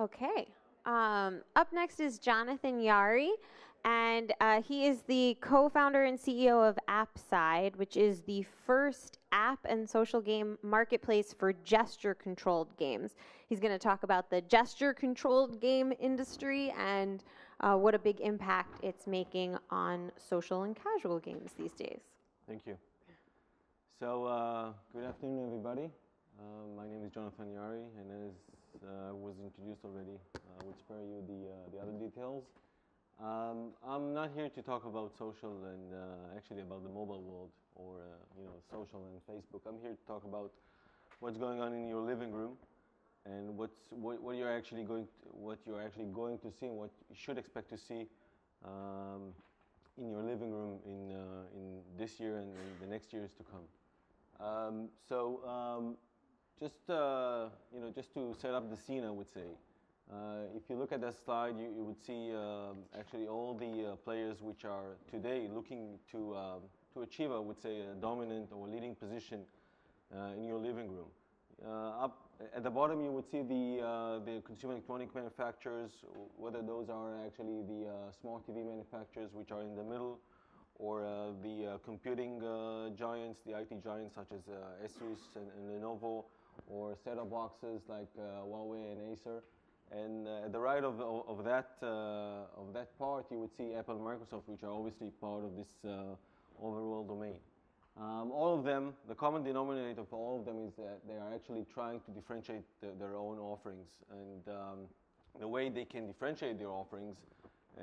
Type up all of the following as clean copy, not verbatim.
Okay. Up next is Jonathan YAARI, and he is the co-founder and CEO of AppSide, which is the first app and social game marketplace for gesture-controlled games. He's going to talk about the gesture-controlled game industry and what a big impact it's making on social and casual games these days. Thank you. So, good afternoon, everybody. My name is Jonathan YAARI, and as was introduced already, I would spare you the other details. I'm not here to talk about social and actually about the mobile world or social and Facebook. I'm here to talk about what's going on in your living room and what you're actually going to see and what you should expect to see in your living room in this year and in the next years to come. Just to set up the scene, I would say, if you look at that slide, you would see actually all the players which are today looking to achieve, I would say, a dominant or leading position in your living room. Up at the bottom, you would see the consumer electronic manufacturers, whether those are actually the smart TV manufacturers which are in the middle, or the computing giants, the IT giants such as Asus and Lenovo, or set-top boxes like Huawei and Acer. And at the right of that part, you would see Apple and Microsoft, which are obviously part of this overall domain. All of them, the common denominator for all of them is that they are actually trying to differentiate their own offerings. And the way they can differentiate their offerings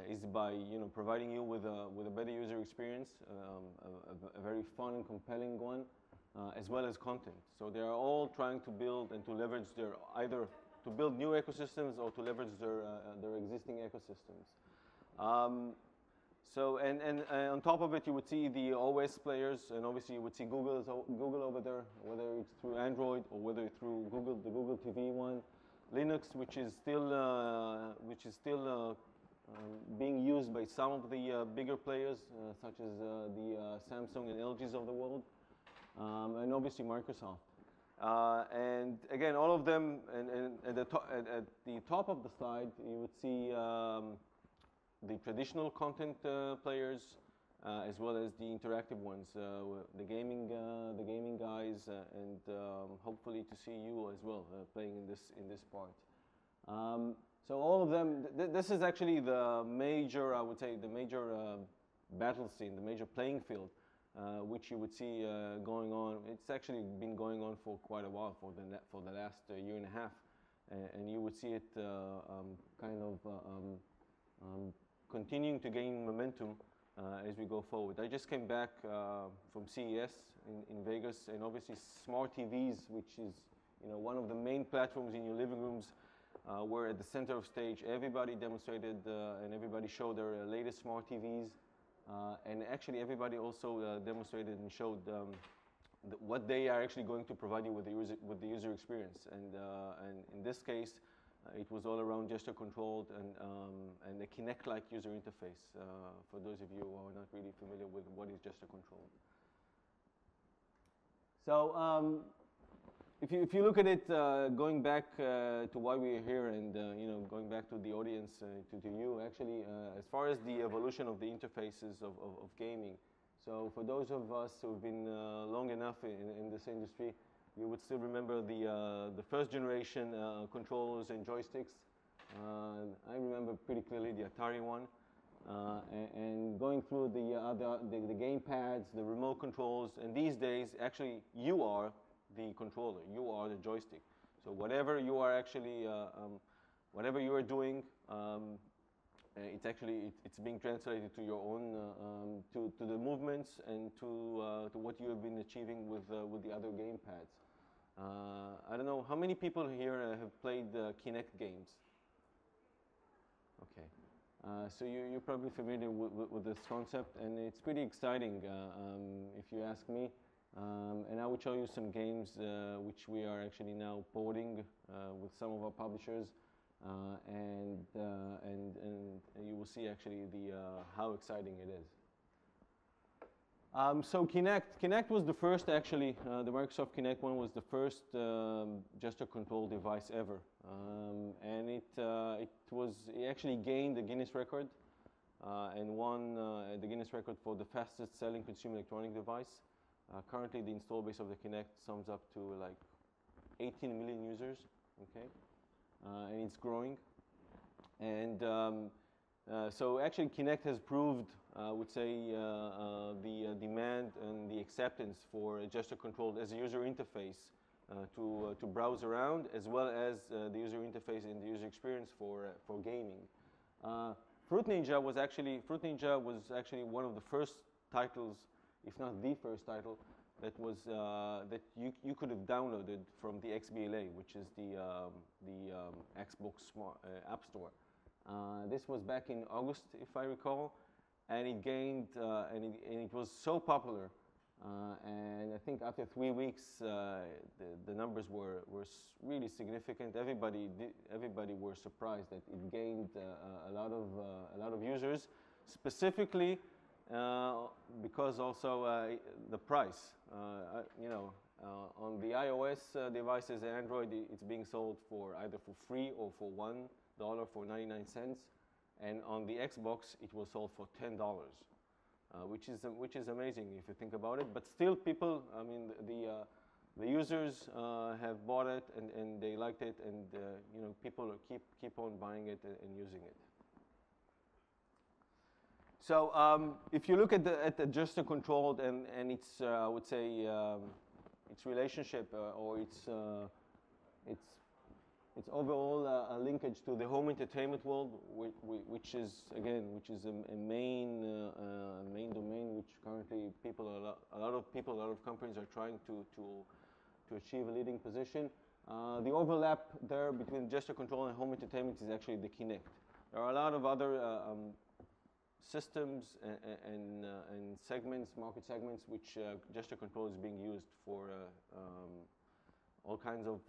is by providing you with a better user experience, a very fun and compelling one, as well as content. So they are all trying to build and to leverage either to build new ecosystems or to leverage their existing ecosystems. And on top of it, you would see the OS players, and obviously you would see Google over there, whether it's through Android or whether through the Google TV one, Linux, which is still being used by some of the bigger players, such as the Samsung and LGs of the world, and obviously Microsoft. And again, all of them, and at the top of the slide, you would see the traditional content players, as well as the interactive ones, the gaming guys, and hopefully to see you as well playing in this part. So all of them, this is actually the major, I would say, the major battle scene, the major playing field, which you would see going on. It's actually been going on for quite a while, for the last year and a half, and you would see it kind of continuing to gain momentum as we go forward. I just came back from CES in Vegas, and obviously SmartTVs, which is one of the main platforms in your living rooms, were at the center of stage. Everybody demonstrated and everybody showed their latest smart TVs, and actually everybody also demonstrated and showed what they are actually going to provide you with the user experience. And in this case, it was all around gesture controlled and a Kinect-like user interface. For those of you who are not really familiar with what is gesture controlled. So. If you look at it, going back to why we're here, and going back to the audience, to you, actually, as far as the evolution of the interfaces of gaming. So for those of us who've been long enough in this industry, you would still remember the first generation controllers and joysticks. I remember pretty clearly the Atari one, and going through the game pads, the remote controls, and these days, actually, you are the controller, you are the joystick. So whatever you are actually, whatever you are doing, it's being translated to your own, to the movements and to what you have been achieving with the other game pads. I don't know how many people here have played Kinect games. Okay, so you're probably familiar with this concept, and it's pretty exciting, if you ask me. And I will show you some games which we are actually now porting with some of our publishers, and you will see actually how exciting it is. So Kinect was the first actually. The Microsoft Kinect one was the first gesture control device ever, and it actually gained the Guinness record and won the Guinness record for the fastest selling consumer electronic device. Currently, the install base of the Kinect sums up to like 18 million users. Okay, and it's growing. And so actually, Kinect has proved, I would say, the demand and the acceptance for a gesture control as a user interface to browse around, as well as the user interface and the user experience for gaming. Fruit Ninja was actually one of the first titles, if not the first title, that you could have downloaded from the XBLA, which is the Xbox App Store. This was back in August, if I recall, and it gained and it was so popular, and I think after 3 weeks, the numbers were really significant. Everybody were surprised that it gained a lot of users, specifically because also the price. On the iOS devices and Android, it's being sold for either for free or for $1 for 99 cents, and on the Xbox it was sold for $10, which is amazing if you think about it. But still, people, I mean, the users have bought it and they liked it, and people keep on buying it and using it. So if you look at the gesture controlled and its I would say its relationship or its overall linkage to the home entertainment world, which is a main domain, which currently a lot of companies are trying to achieve a leading position. The overlap there between gesture control and home entertainment is actually the Kinect. There are a lot of other systems and segments, market segments, which gesture control is being used for all kinds of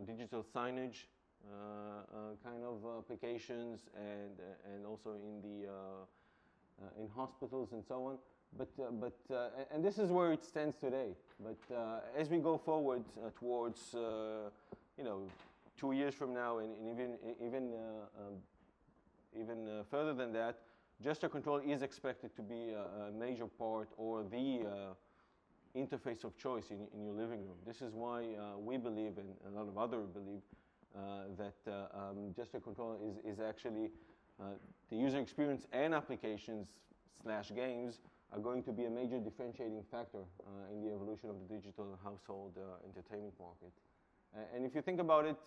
digital signage kind of applications, and also in hospitals and so on. And this is where it stands today. But as we go forward towards 2 years from now, and even further than that, gesture control is expected to be a major part, or the interface of choice in your living room. This is why we believe, and a lot of others believe, that gesture control is actually the user experience and applications / games are going to be a major differentiating factor in the evolution of the digital household entertainment market. And if you think about it,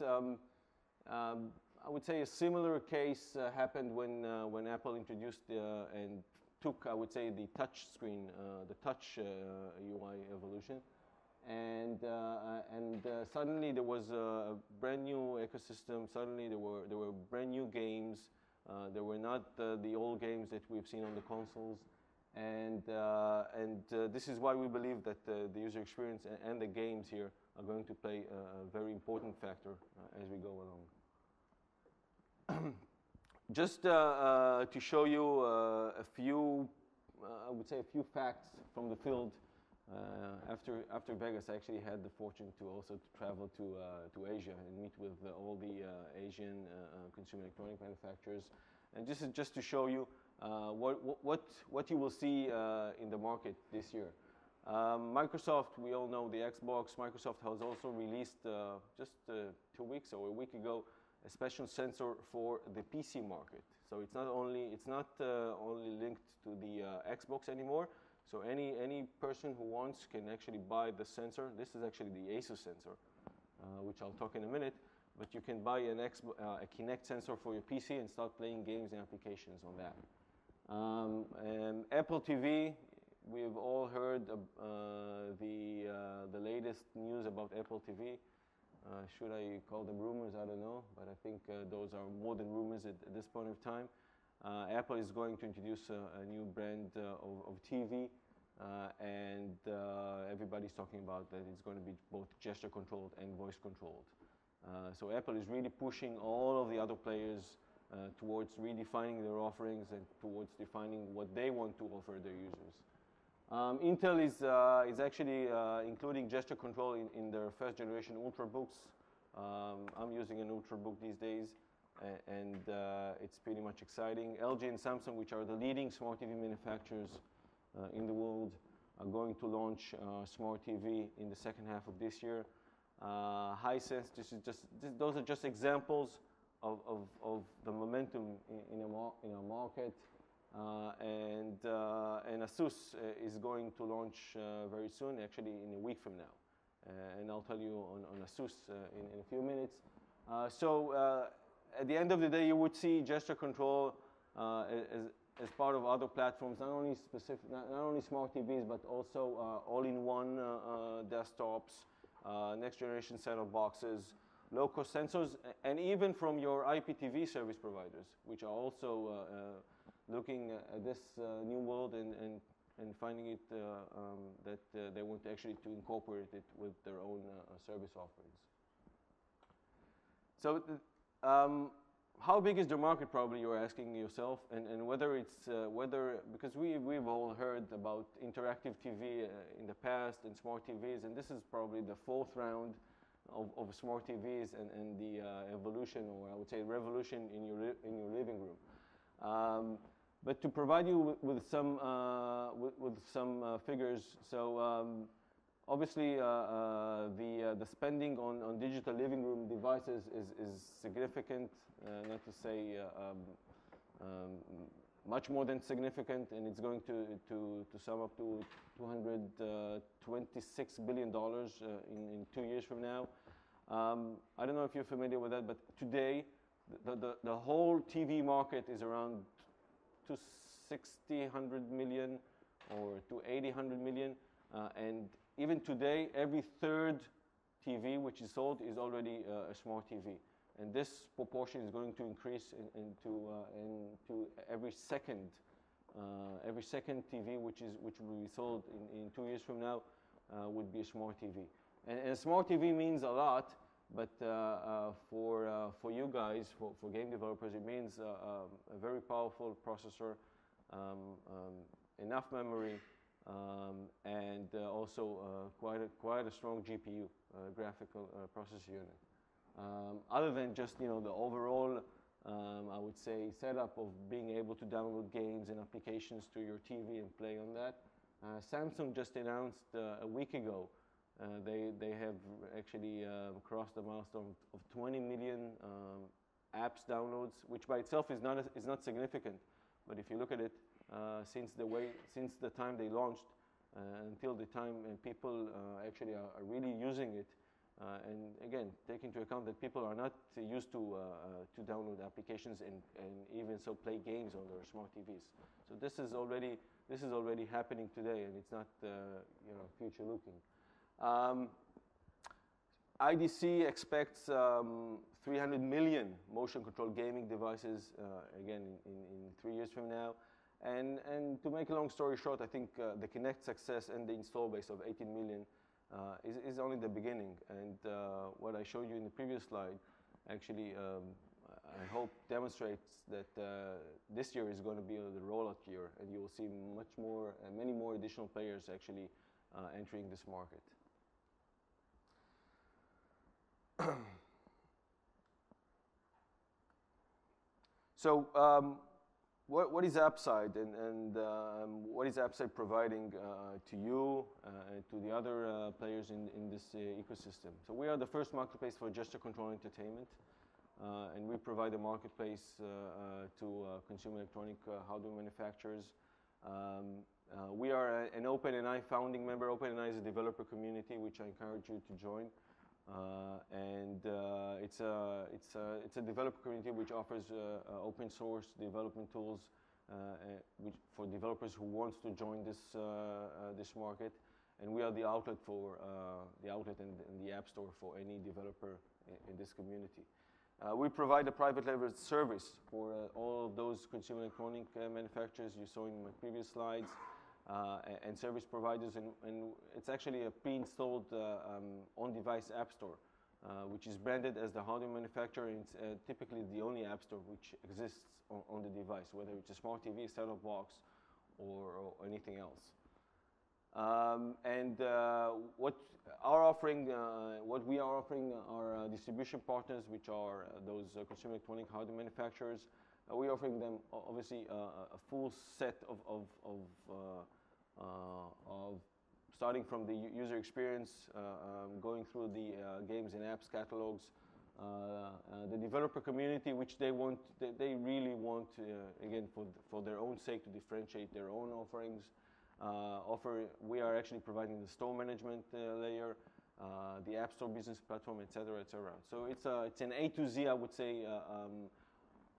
I would say a similar case happened when Apple introduced and took, I would say, the touch screen, the touch UI evolution, and suddenly there was a brand new ecosystem. Suddenly there were brand new games. There were not the old games that we've seen on the consoles, and this is why we believe that the user experience and the games here are going to play a very important factor as we go along. Just to show you a few, I would say a few facts from the field. After Vegas, I actually had the fortune to also travel to Asia and meet with all the Asian consumer electronic manufacturers. And this is just to show you what you will see in the market this year. Microsoft, we all know the Xbox. Microsoft has also released just 2 weeks or a week ago a special sensor for the PC market. So it's not only linked to the Xbox anymore. So any person who wants can actually buy the sensor. This is actually the Asus sensor, which I'll talk in a minute. But you can buy a Kinect sensor for your PC and start playing games and applications on that. And Apple TV, we've all heard the latest news about Apple TV. Should I call them rumors? I don't know, but I think those are more than rumors at this point of time. Apple is going to introduce a new brand of TV, and everybody's talking about that it's going to be both gesture controlled and voice controlled. So Apple is really pushing all of the other players towards redefining their offerings and towards defining what they want to offer their users. Intel is actually including gesture control in their first generation Ultrabooks. I'm using an Ultrabook these days, and it's pretty much exciting. LG and Samsung, which are the leading smart TV manufacturers in the world, are going to launch smart TV in the second half of this year. Hisense, those are just examples of the momentum in our market. And Asus is going to launch very soon, actually in a week from now. And I'll tell you on Asus in a few minutes. So at the end of the day, you would see gesture control as part of other platforms, not only smart TVs, but also all-in-one desktops, next generation set-top boxes, low-cost sensors, and even from your IPTV service providers, which are also looking at this new world and finding it that they want actually to incorporate it with their own service offerings. So how big is the market, probably you're asking yourself, and whether it's, because we've all heard about interactive TV in the past and smart TVs, and this is probably the fourth round of smart TVs and the evolution, or I would say revolution in your living room. But to provide you with some figures, so obviously the spending on digital living room devices is significant, not to say much more than significant, and it's going to sum up to $226 billion in 2 years from now. I don't know if you're familiar with that, but today the whole TV market is around to 100 million or to 100 million, and even today every third TV which is sold is already a smart TV, and this proportion is going to increase into every second TV which will be sold in 2 years from now would be a smart TV, and smart TV means a lot. But for you guys, for game developers, it means a very powerful processor, enough memory, and also quite a strong GPU, graphical processor unit. Other than just the overall, I would say, setup of being able to download games and applications to your TV and play on that, Samsung just announced a week ago. They have actually crossed the milestone of 20 million apps downloads, which by itself is not significant. But if you look at it, since the time they launched until the time people actually are really using it, and again, take into account that people are not used to download applications and even so play games on their smart TVs. So this is already happening today, and it's not future looking. IDC expects 300 million motion control gaming devices again in 3 years from now, and to make a long story short, I think the Kinect success and the install base of 18 million is only the beginning, and what I showed you in the previous slide actually I hope demonstrates that this year is going to be the rollout year, and you will see many more additional players actually entering this market. So what is AppSide, and what is AppSide providing to you and to the other players in this ecosystem? So we are the first marketplace for gesture control entertainment, and we provide a marketplace to consumer electronic hardware manufacturers. We are an OpenAI founding member. OpenAI is a developer community which I encourage you to join. And it's a developer community which offers open source development tools for developers who wants to join this market, and we are the outlet and the app store for any developer in this community. We provide a private level service for all of those consumer electronic manufacturers you saw in my previous slides. And service providers, and it's actually a pre-installed on-device app store, which is branded as the hardware manufacturer, and it's typically the only app store which exists on the device, whether it's a smart TV, set-top box, or anything else. And what our offering, what we are offering our distribution partners, which are those consumer electronic hardware manufacturers. We're offering them obviously a full set of starting from the user experience, going through the games and apps catalogs, the developer community, which they really want, again, for their own sake, to differentiate their own offerings. We are actually providing the store management layer, the App Store business platform, etc., etc. So it's an A to Z, I would say,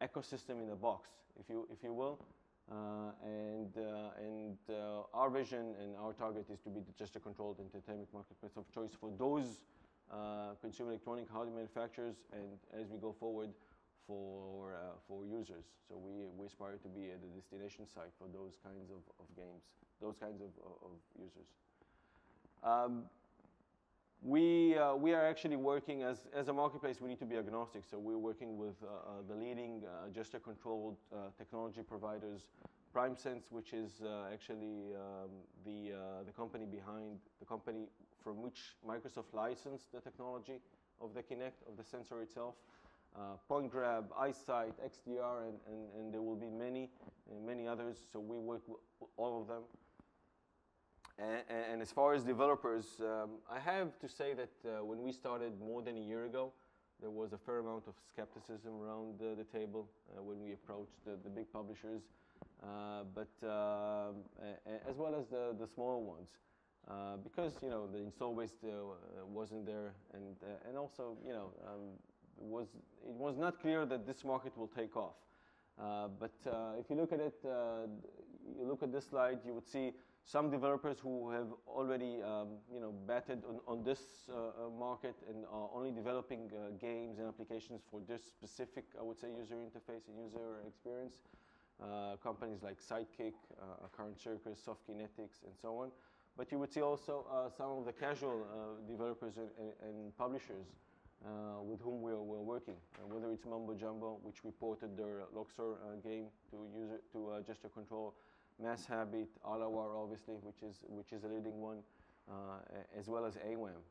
ecosystem in a box, if you will. Our vision and our target is to be just a controlled entertainment marketplace of choice for those consumer electronic hardware manufacturers, and as we go forward, for users. So we aspire to be at the destination site for those kinds of games, those kinds of users. We are actually working as a marketplace. We need to be agnostic, so we're working with the leading gesture-controlled technology providers. PrimeSense, which is actually the company behind the company from which Microsoft licensed the technology of the Kinect, of the sensor itself. Point Grab, EyeSight, XDR, and there will be many others. So we work with all of them. And as far as developers, I have to say that when we started more than a year ago, there was a fair amount of skepticism around the table when we approached the big publishers, but as well as the smaller ones, because the install base wasn't there, and also it was not clear that this market will take off. But if you look at it, you look at this slide, you would see some developers who have already batted on this market and are only developing games and applications for this specific, I would say, user interface and user experience. Companies like Sidekick, Current Circus, Soft Kinetics, and so on. But you would see also some of the casual developers and publishers with whom we're working, whether it's Mumbo Jumbo, which we ported their Luxor game to gesture control, Mass Habit, Alawar, obviously, which is a leading one, as well as AWAM.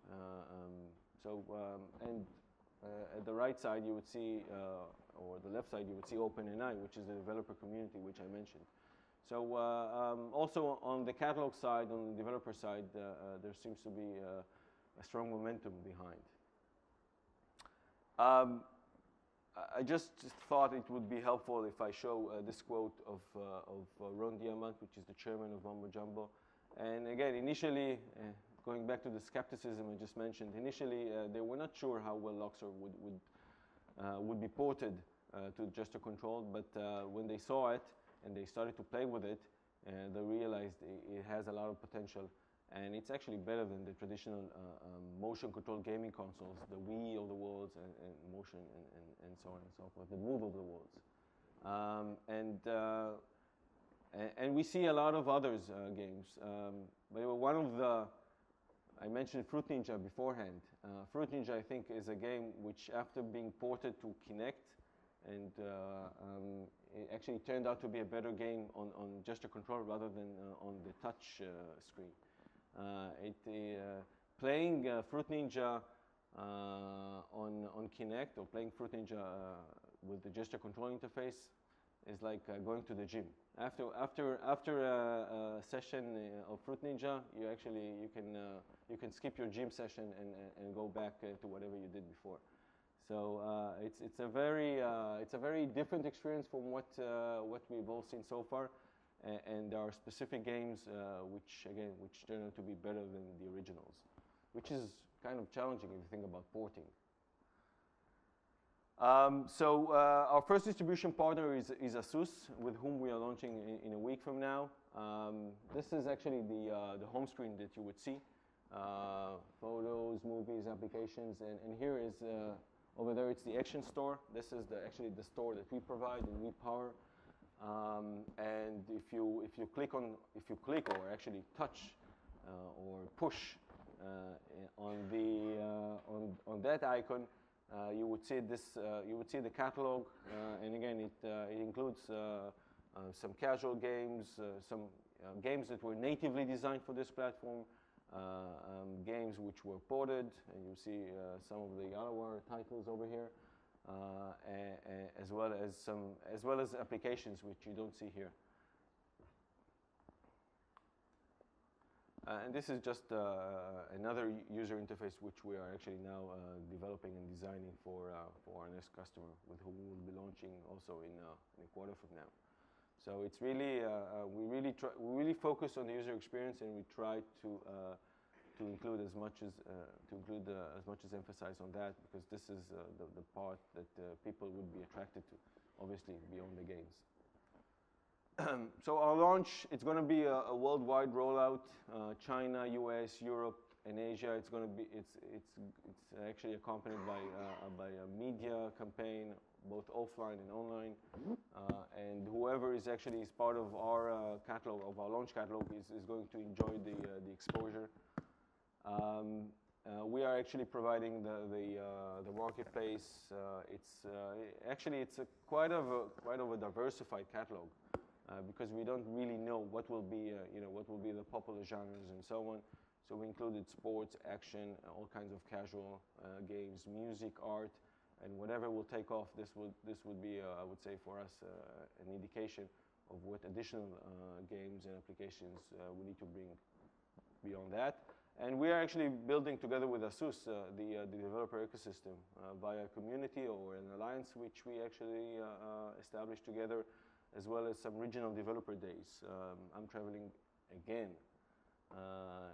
At the right side, you would see, or the left side, you would see OpenNI, which is the developer community, which I mentioned. So also on the catalog side, on the developer side, there seems to be a strong momentum behind. I just thought it would be helpful if I show this quote of Ron Diamant, which is the chairman of Mumbo Jumbo. And again, initially, going back to the skepticism I just mentioned, initially they were not sure how well Luxor would be ported to gesture control, but when they saw it and they started to play with it, they realized it has a lot of potential. And it's actually better than the traditional motion control gaming consoles, the Wii of the worlds, and motion, and so on and so forth, the Move of the worlds. And we see a lot of others games. But one of I mentioned Fruit Ninja beforehand. Fruit Ninja, I think, is a game which, after being ported to Kinect, and it actually turned out to be a better game on gesture control rather than on the touch screen. Playing Fruit Ninja on Kinect, or playing Fruit Ninja with the gesture control interface, is like going to the gym. After a session of Fruit Ninja, you can skip your gym session and go back to whatever you did before. So it's a very different experience from what we've all seen so far. And there are specific games which turn out to be better than the originals, which is kind of challenging if you think about porting. Our first distribution partner is Asus, with whom we are launching in a week from now. This is actually the home screen that you would see. Photos, movies, applications, and here is, over there, it's the Action Store. This is actually the store that we provide and we power. And if you click or actually touch or push on that icon, you would see this. You would see the catalog, and again, it includes some casual games, some games that were natively designed for this platform, games which were ported, and you see some of the YAARI titles over here, as well as applications which you don't see here. And this is just another user interface which we are actually now developing and designing for our next customer, with whom we will be launching also in a quarter from now. So it's really we really focus on the user experience, and we try to include as much as emphasis on that, because this is the part that people would be attracted to, obviously beyond the games. So our launch, it's going to be a worldwide rollout, China, US, Europe, and Asia. It's going to be it's actually accompanied by a media campaign, both offline and online, and whoever is part of our catalog, of our launch catalog, is going to enjoy the exposure. We are actually providing the marketplace. It's quite of a diversified catalog. Because we don't really know what will be the popular genres and so on. So we included sports, action, all kinds of casual games, music, art, and whatever will take off. This would be, I would say, for us an indication of what additional games and applications we need to bring beyond that. And we are actually building together with Asus the developer ecosystem via a community or an alliance which we actually established together, as well as some regional developer days. I'm traveling again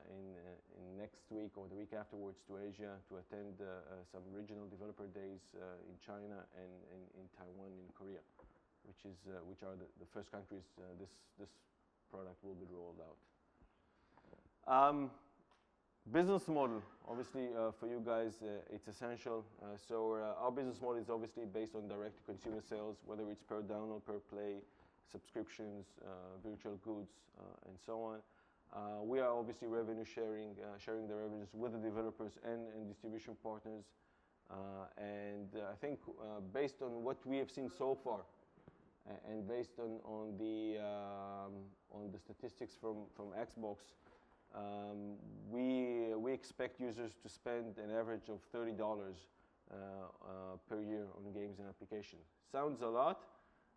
in next week or the week afterwards to Asia to attend some regional developer days in China and in Taiwan and Korea, which are the first countries this product will be rolled out. Business model, obviously for you guys, it's essential. So our business model is obviously based on direct-to-consumer sales, whether it's per download, per play, subscriptions, virtual goods, and so on. We are obviously revenue sharing the revenues with the developers and distribution partners. And I think based on what we have seen so far, and based on the statistics from Xbox, we expect users to spend an average of $30 per year on games and applications. Sounds a lot,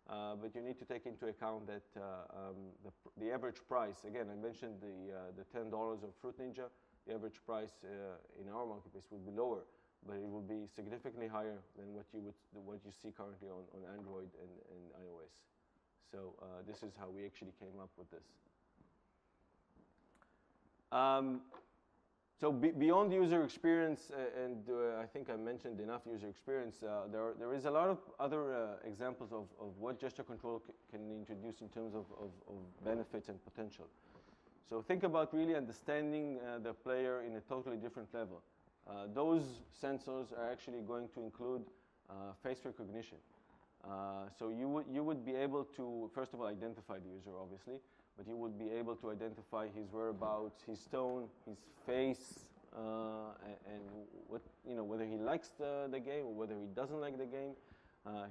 but you need to take into account that the average price, again, I mentioned the $10 of Fruit Ninja, the average price in our marketplace would be lower, but it will be significantly higher than what you see currently on Android and iOS. So this is how we actually came up with this. So beyond user experience, and I think I mentioned enough user experience, there is a lot of other examples of what gesture control can introduce in terms of benefits and potential. So think about really understanding the player in a totally different level. Those sensors are actually going to include face recognition. So you would be able to, first of all, identify the user, obviously, but you would be able to identify his whereabouts, his tone, his face, and whether he likes the game or whether he doesn't like the game,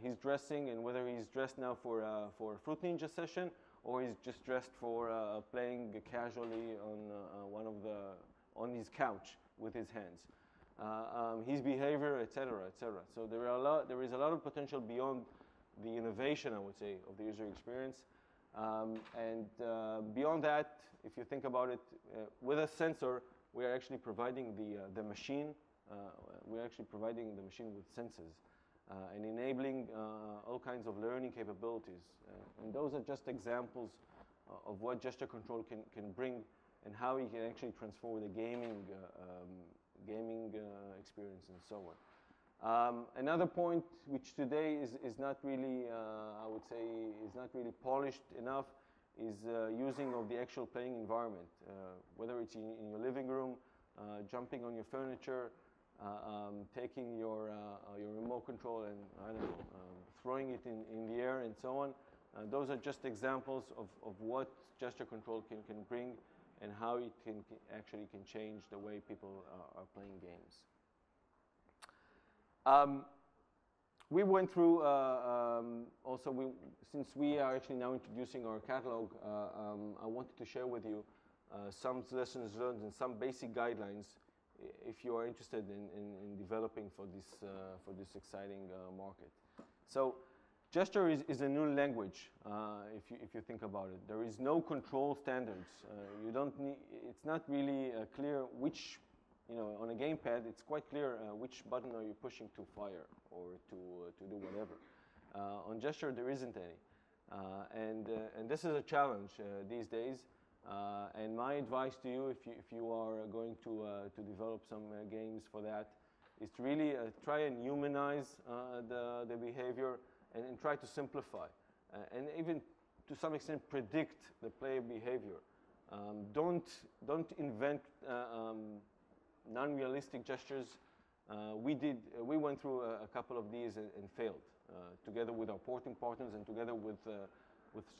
his dressing, and whether he's dressed now for a Fruit Ninja session or he's just dressed for playing casually on his couch with his hands, his behavior, etc., etc. So there is a lot of potential beyond the innovation, I would say, of the user experience. And beyond that, if you think about it, with a sensor, we are actually providing the machine. We're actually providing the machine with senses and enabling all kinds of learning capabilities. And those are just examples of what gesture control can bring and how it can actually transform the gaming experience and so on. Another point which today is not really, I would say, is not really polished enough is using of the actual playing environment, whether it's in your living room, jumping on your furniture, taking your remote control and, I don't know, throwing it in the air and so on. Those are just examples of what gesture control can bring and how it actually can change the way people are playing games. we went through, also, since we are actually now introducing our catalog, I wanted to share with you some lessons learned and some basic guidelines if you are interested in developing for this exciting market. So gesture is a new language, if you think about it. There is no control standards. You don't need, it's not really clear which, on a gamepad, it's quite clear which button are you pushing to fire or to do whatever. On gesture, there isn't any. And this is a challenge these days. And my advice to you, if you are going to develop some games for that, is to really try and humanize the behavior and try to simplify. And even to some extent predict the player behavior. Don't invent non-realistic gestures. We went through a couple of these and failed, together with our porting partners and together with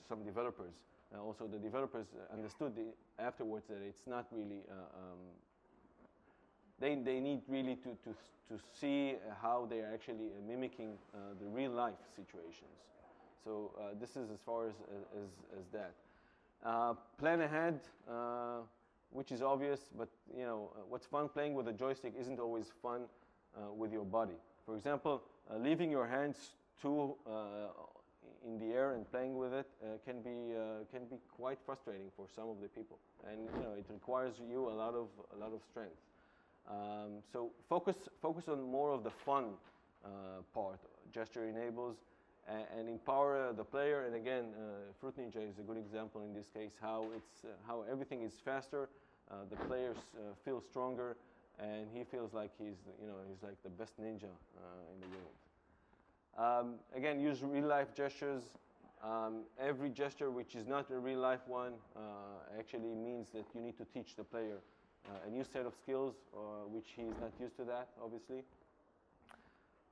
some developers. Also, the developers understood afterwards that it's not really. They need really to see how they are actually mimicking the real life situations. So this is as far as that. Plan ahead, which is obvious, but what's fun playing with a joystick isn't always fun with your body. For example, leaving your hands too in the air and playing with it can be quite frustrating for some of the people, and it requires you a lot of strength. So focus on more of the fun part. Gesture enables and empower the player. And again, Fruit Ninja is a good example in this case. How everything is faster. The players feel stronger, and he feels like he's like the best ninja in the world. Again, use real-life gestures. Every gesture which is not a real-life one actually means that you need to teach the player a new set of skills, which he is not used to that, obviously.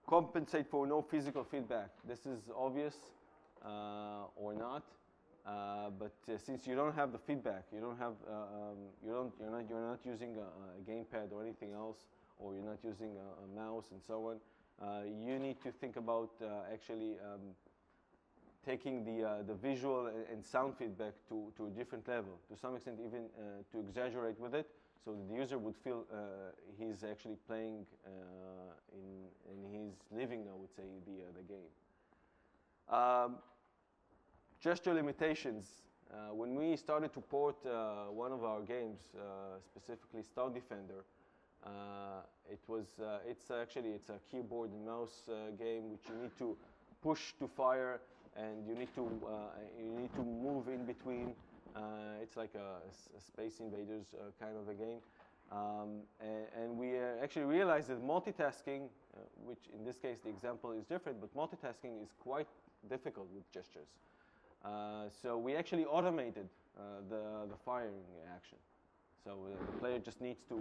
Compensate for no physical feedback. This is obvious or not, but since you don't have the feedback, you don't have, you're not using a gamepad or anything else, or you're not using a mouse and so on. You need to think about actually taking the visual and sound feedback to a different level, to some extent even to exaggerate with it, so that the user would feel he's actually playing and he's living, I would say, the game. Gesture limitations. When we started to port one of our games, specifically Star Defender, it's a keyboard and mouse game which you need to push to fire, and you need to move in between. It's like a Space Invaders kind of a game, and we actually realized that multitasking, which in this case the example is different, but multitasking is quite difficult with gestures. So we actually automated the firing action. So the player just needs to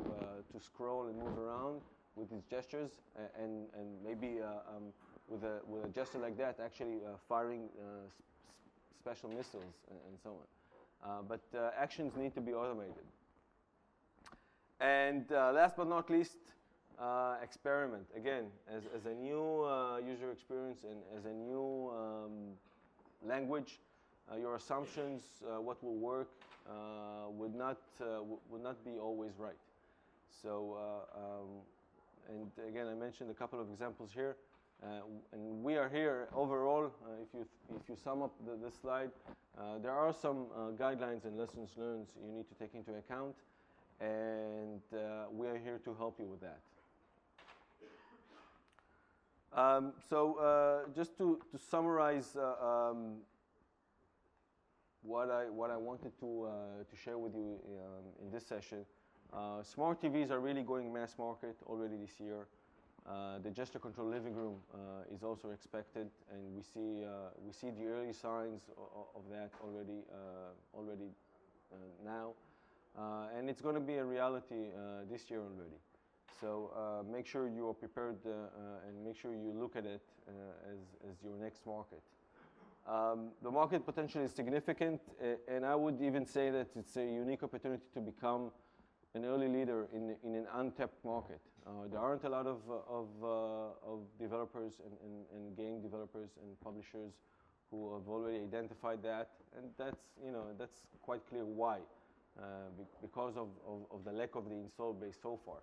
scroll and move around with his gestures, and maybe with a gesture like that, actually firing special missiles and so on. But actions need to be automated. And last but not least, experiment. Again, as a new user experience and as a new language, your assumptions, what will work, would not be always right. So, and again, I mentioned a couple of examples here, and we are here overall. If you sum up this slide, there are some guidelines and lessons learned you need to take into account, and we are here to help you with that. So just to summarize what I wanted to share with you in this session, smart TVs are really going mass market already this year. The gesture control living room is also expected, and we see the early signs of that already now, and it's going to be a reality this year already. So make sure you are prepared and make sure you look at it as your next market. The market potential is significant, and I would even say that it's a unique opportunity to become an early leader in an untapped market. There aren't a lot of developers and game developers and publishers who have already identified that, and that's quite clear why, because of the lack of the install base so far.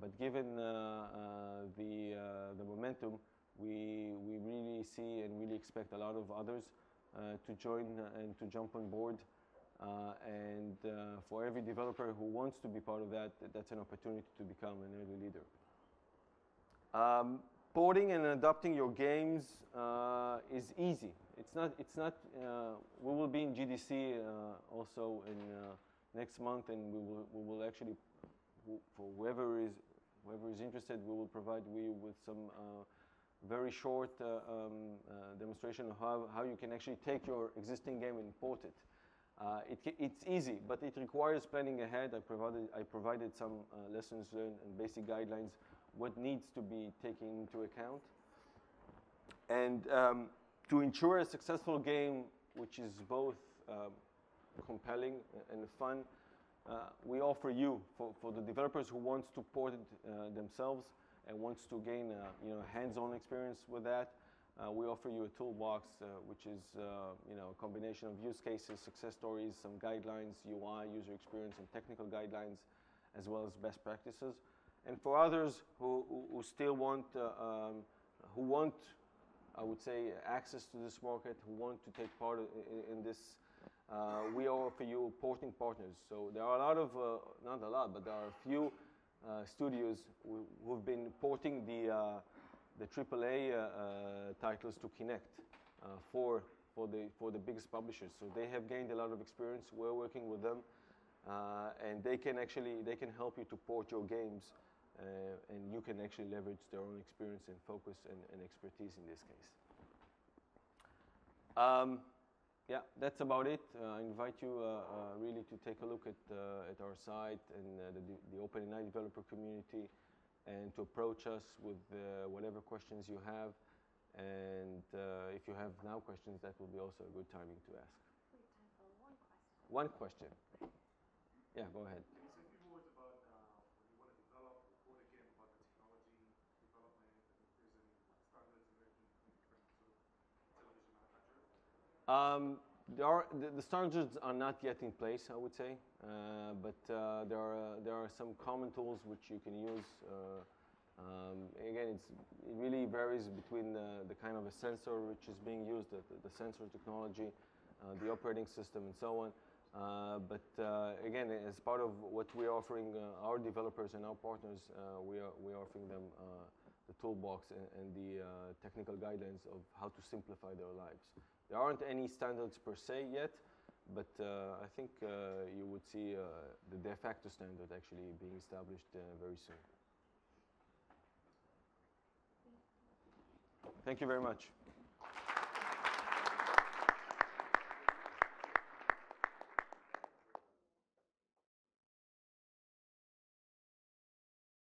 But given the momentum, we really see and really expect a lot of others to join and to jump on board. And for every developer who wants to be part of that, that's an opportunity to become an early leader. Porting and adapting your games is easy. It's not. We will be in GDC also in next month, and we will actually, for whoever is interested, we will provide you with some very short demonstration of how you can actually take your existing game and port it. It's easy, but it requires planning ahead. I provided some lessons learned and basic guidelines, what needs to be taken into account. And to ensure a successful game, which is both compelling and fun, we offer you, for the developers who wants to port it themselves and wants to gain hands-on experience with that, we offer you a toolbox, which is a combination of use cases, success stories, some guidelines, UI, user experience, and technical guidelines, as well as best practices. And for others who still want, I would say, access to this market, who want to take part in this, we offer you porting partners. So there are a lot of, not a lot, but there are a few studios who've been porting the AAA titles to Kinect for the biggest publishers. So they have gained a lot of experience. We're working with them, and they can help you to port your games, and you can actually leverage their own experience and focus and expertise in this case. Yeah, that's about it. I invite you really to take a look at our site and the OpenAI developer community, and to approach us with whatever questions you have. And if you have now questions, that will be also a good timing to ask. We have time for one question. One question. Yeah, go ahead. Can you say a few words about when you want to develop or port a game, about the technology development, and if there's any standards emerging between different sort of television manufacturers? The standards are not yet in place, I would say, but there are some common tools which you can use. Again, it really varies between the kind of a sensor which is being used, the sensor technology, the operating system, and so on. But again, as part of what we're offering our developers and our partners, we're offering them the toolbox and the technical guidelines of how to simplify their lives. There aren't any standards per se yet, but I think you would see the de facto standard actually being established very soon. Thank you very much.